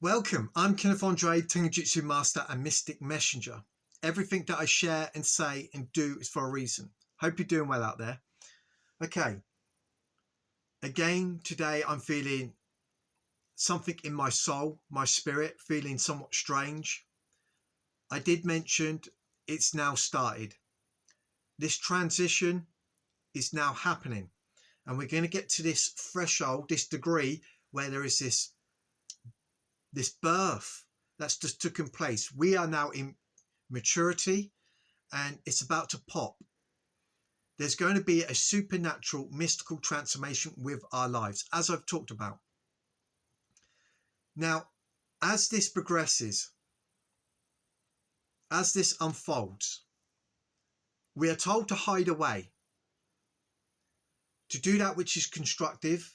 Welcome, I'm Kenneth Tenjutsu Master and Mystic Messenger. Everything that I share and say and do is for a reason. Hope you're doing well out there. Okay, again, today I'm feeling something in my soul, my spirit, feeling somewhat strange. I did mention it's now started. This transition is now happening, and we're going to get to this threshold, this degree where there is this birth that's just taken place. We are now in maturity and it's about to pop. There's going to be a supernatural mystical transformation with our lives, as I've talked about. Now, as this progresses, as this unfolds, we are told to hide away, to do that which is constructive,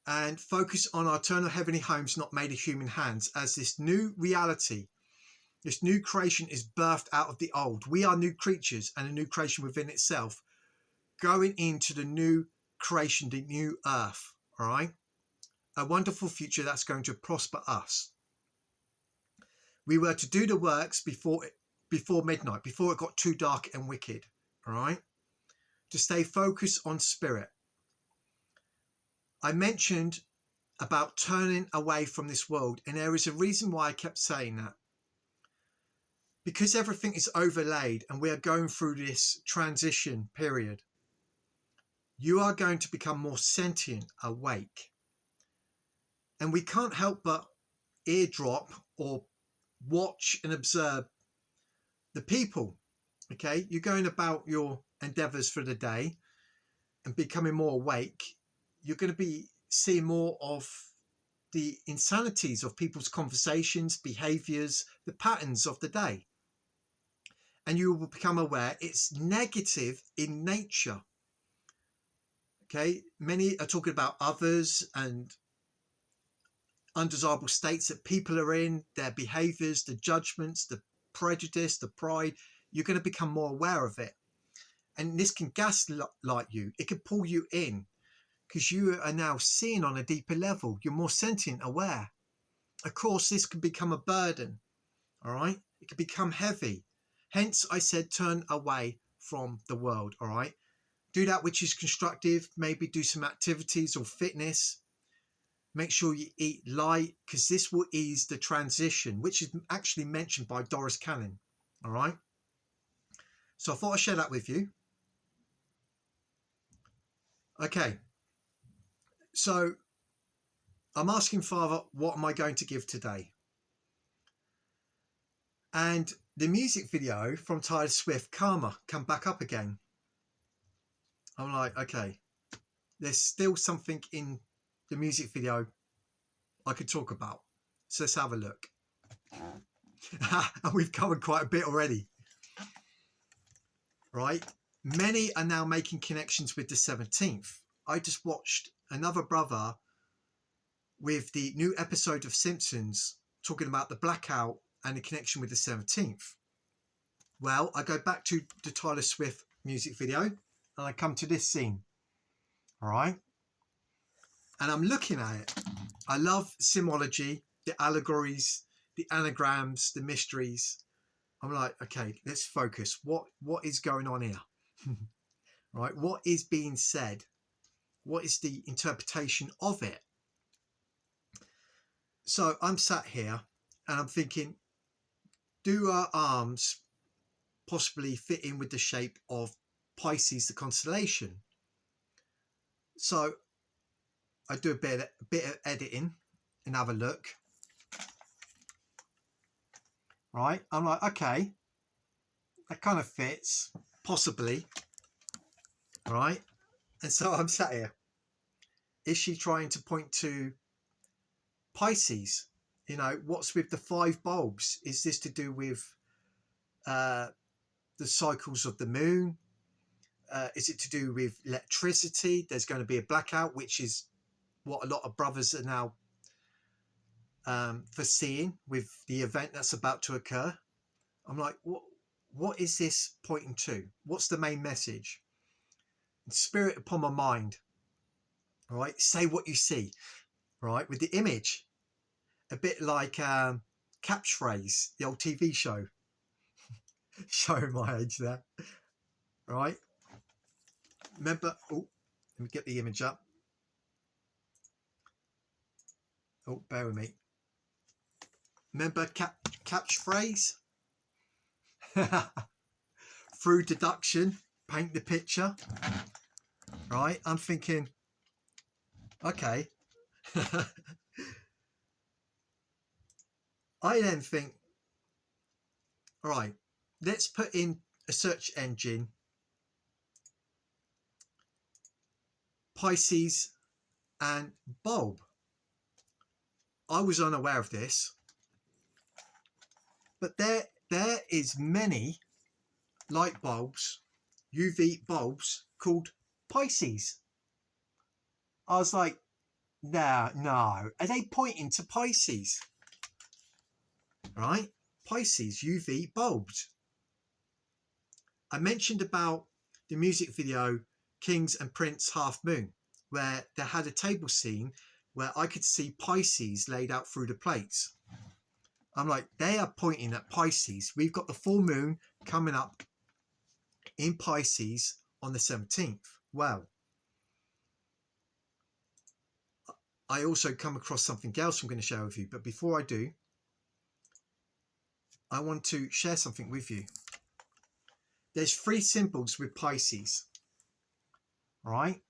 and focus on our eternal heavenly homes not made of human hands, as this new reality, this new creation is birthed out of the old. We are new creatures and a new creation within itself, going into the new creation, the new earth, all right? A wonderful future that's going to prosper us. We were to do the works before midnight, before it got too dark and wicked, all right? To stay focused on spirit. I mentioned about turning away from this world, and there is a reason why I kept saying that. Because everything is overlaid and we are going through this transition period, you are going to become more sentient, awake. And we can't help but eardrop or watch and observe the people. Okay, you're going about your endeavors for the day and becoming more awake. You're going to be seeing more of the insanities of people's conversations, behaviors, the patterns of the day. And you will become aware it's negative in nature. Okay, many are talking about others and undesirable states that people are in, their behaviors, the judgments, the prejudice, the pride. You're going to become more aware of it. And this can gaslight you. It can pull you in because you are now seeing on a deeper level. You're more sentient, aware. Of course, this can become a burden. All right. It can become heavy. Hence, I said, turn away from the world. All right. Do that which is constructive. Maybe do some activities or fitness. Make sure you eat light, because this will ease the transition, which is actually mentioned by Doris Cannon. All right. So I thought I'd share that with you. Okay. So I'm asking Father, what am I going to give today? And the music video from Taylor Swift, Karma, come back up again. I'm like, okay, there's still something in the music video I could talk about. So let's have a look. And we've covered quite a bit already. Right? Many are now making connections with the 17th. I just watched another brother with the new episode of Simpsons talking about the blackout and the connection with the 17th. Well, I go back to the Taylor Swift music video and I come to this scene. All right. And I'm looking at it. I love symbology, the allegories, the anagrams, the mysteries. I'm like, okay, let's focus. What is going on here? Right? What is being said? What is the interpretation of it? So I'm sat here and I'm thinking, do our arms possibly fit in with the shape of Pisces, the constellation? So I do a bit of editing and have a look. Right? I'm like, okay, that kind of fits, possibly. Right? And so I'm sat here. Is she trying to point to Pisces? You know, what's with the 5 bulbs? Is this to do with the cycles of the moon? Is it to do with electricity? There's going to be a blackout, which is what a lot of brothers are now foreseeing with the event that's about to occur. I'm like, what is this pointing to? What's the main message? Spirit upon my mind. All right, say what you see. Right, with the image. a bit like Catchphrase, the old TV show. Showing my age there, right? Remember, oh, let me get the image up. Oh, bear with me. Remember Catchphrase? Through deduction, paint the picture, right? I'm thinking, okay. I then think, all right, let's put in a search engine, Pisces and bulb. I was unaware of this, but there is many light bulbs, UV bulbs called Pisces. I was like, no, are they pointing to Pisces? Right? Pisces UV bulbs. I mentioned about the music video Kings and Prince Half Moon, where they had a table scene where I could see Pisces laid out through the plates. I'm like, they are pointing at Pisces. We've got the full moon coming up in Pisces on the 17th. Well, I also come across something else I'm going to share with you. But before I do, I want to share something with you. There's 3 symbols with Pisces. All right?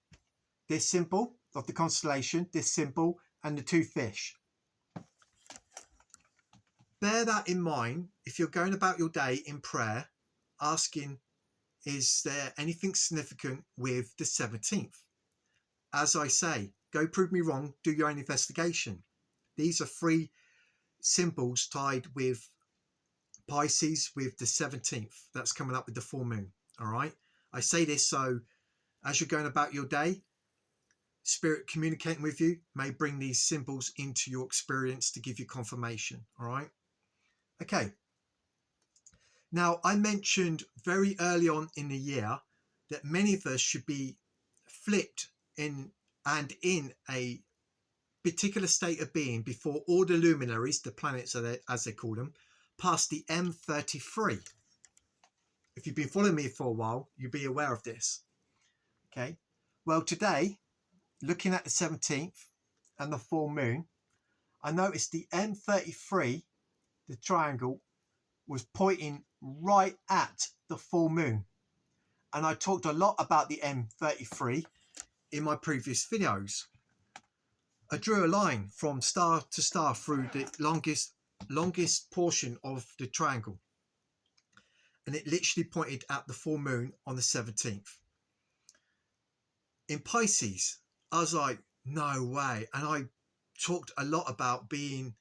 This symbol of the constellation, this symbol, and the 2 fish. Bear that in mind if you're going about your day in prayer, asking, is there anything significant with the 17th? As I say, go prove me wrong, do your own investigation. These are 3 symbols tied with Pisces with the 17th. That's coming up with the full moon. All right. I say this so as you're going about your day, Spirit communicating with you may bring these symbols into your experience to give you confirmation. All right. Okay. Now, I mentioned very early on in the year that many of us should be flipped in a particular state of being before all the luminaries, the planets as they call them, past the M33. If you've been following me for a while, you'll be aware of this. Okay. Well, today, looking at the 17th and the full moon, I noticed the M33, the triangle, was pointing right at the full moon. And I talked a lot about the M33 in my previous videos. I drew a line from star to star through the longest portion of the triangle. And it literally pointed at the full moon on the 17th. In Pisces, I was like, no way. And I talked a lot about being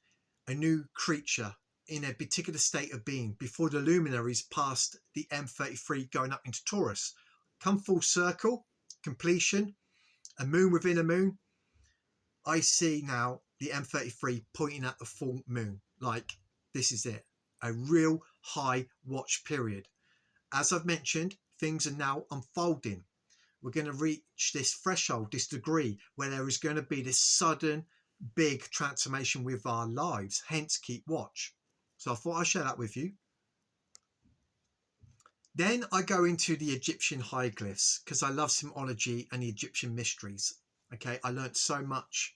a new creature in a particular state of being before the luminaries passed the M33 going up into Taurus. Come full circle, completion, a moon within a moon. I see now the M33 pointing at the full moon. Like, this is it. A real high watch period. As I've mentioned, things are now unfolding. We're going to reach this threshold, this degree, where there is going to be this sudden, big transformation with our lives. Hence, keep watch. So I thought I'd share that with you. Then I go into the Egyptian hieroglyphs because I love symbology and the Egyptian mysteries. Okay, I learned so much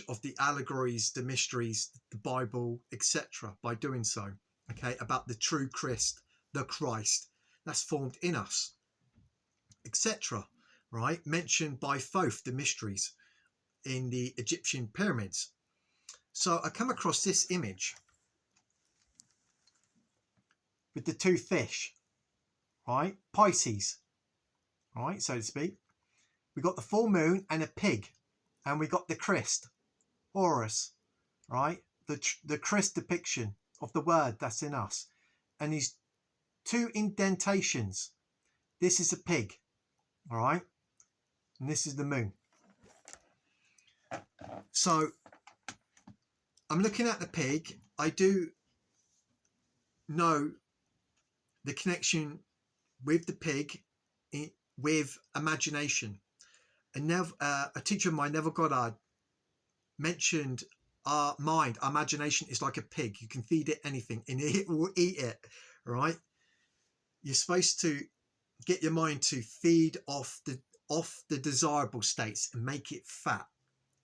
of the allegories, the mysteries, the Bible, etc. by doing so. Okay, about the true Christ, the Christ that's formed in us, etc. Right, mentioned by Thoth, the mysteries in the Egyptian pyramids. So I come across this image with the 2 fish, right? Pisces, right, so to speak. We got the full moon and a pig, and we got the Christ, Horus, right? The Christ depiction of the word that's in us. And these 2 indentations. This is a pig, all right? And this is the moon. So I'm looking at the pig. I do know the connection with the pig with imagination. A teacher of mine, Neville Goddard, mentioned our mind, our imagination is like a pig. You can feed it anything and it will eat it, right? You're supposed to get your mind to feed off the desirable states and make it fat.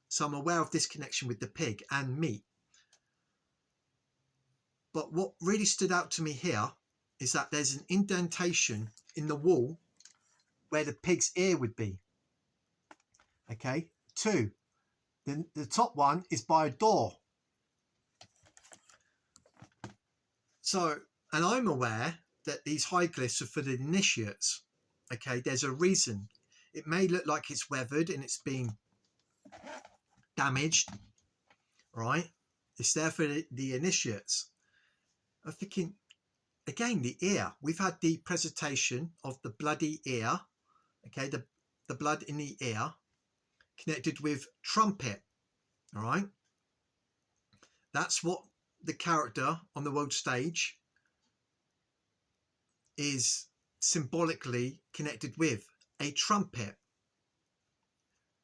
So I'm aware of this connection with the pig and meat. But what really stood out to me here is that there's an indentation in the wall where the pig's ear would be. Okay, 2. The top one is by a door. So, and I'm aware that these hieroglyphs are for the initiates. Okay, there's a reason. It may look like it's weathered and it's been damaged, right? It's there for the initiates. I'm thinking, again, the ear. We've had the presentation of the bloody ear, okay, the blood in the ear, connected with trumpet, all right? That's what the character on the world stage is symbolically connected with, a trumpet,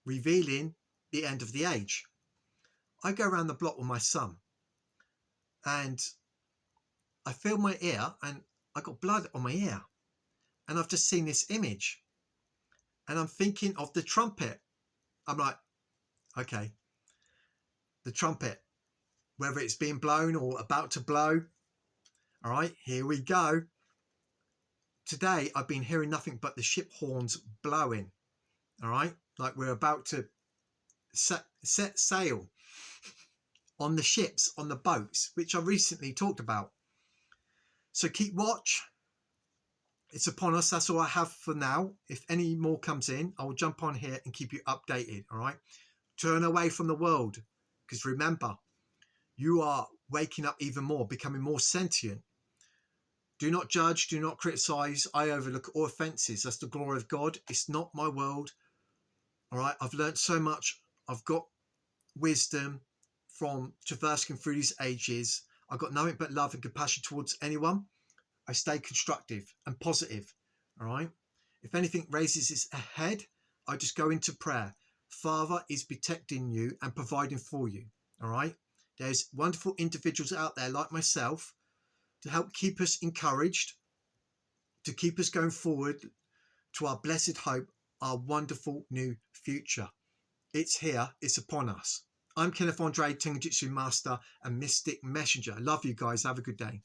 revealing the end of the age. I go around the block with my son and I feel my ear and I got blood on my ear, and I've just seen this image and I'm thinking of the trumpet. I'm like, okay, the trumpet, whether it's being blown or about to blow. All right, here we go. Today I've been hearing nothing but the ship horns blowing. All right, like we're about to set sail on the ships, on the boats, which I recently talked about. So keep watch. It's upon us. That's all I have for now. If any more comes in, I will jump on here and keep you updated. All right. Turn away from the world, because remember, you are waking up even more, becoming more sentient. Do not judge. Do not criticize. I overlook all offenses. That's the glory of God. It's not my world. All right. I've learned so much. I've got wisdom from traversing through these ages. I've got nothing but love and compassion towards anyone. I stay constructive and positive. All right. If anything raises its head, I just go into prayer. Father is protecting you and providing for you. All right. There's wonderful individuals out there like myself to help keep us encouraged, to keep us going forward to our blessed hope, our wonderful new future. It's here. It's upon us. I'm Kenneth Andre, Tenjutsu Master and Mystic Messenger. Love you guys. Have a good day.